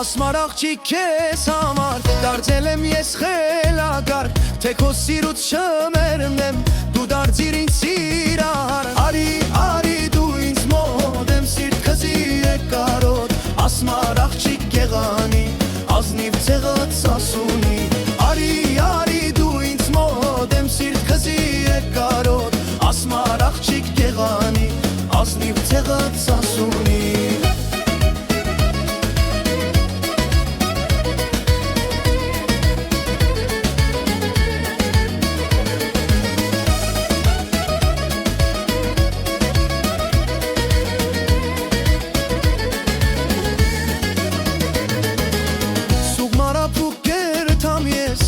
Ասմար աղջիկ քեզ համար դարձել եմ ես խելագար, թե քո սիրուց չմեռնեմ, դու դարձիր ինձ սիրահար։ Արի, արի դու ինձ մոտ, եմ սիրտ քզի եկարոտ, ասմար աղջիկ գեղանի, ազնիվ ցեղած ասունի։ Արի, արի դու ինձ մոտ, եմ սիրտ քզի եկարոտ, ասմար աղջիկ գեղանի, ազնիվ ցեղած ասունի։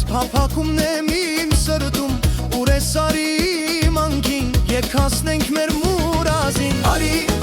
Փափակումն եմ իմ սրտում, ուր է սարի մանքին, եկ հասնենք մեր մուրազին։ Արի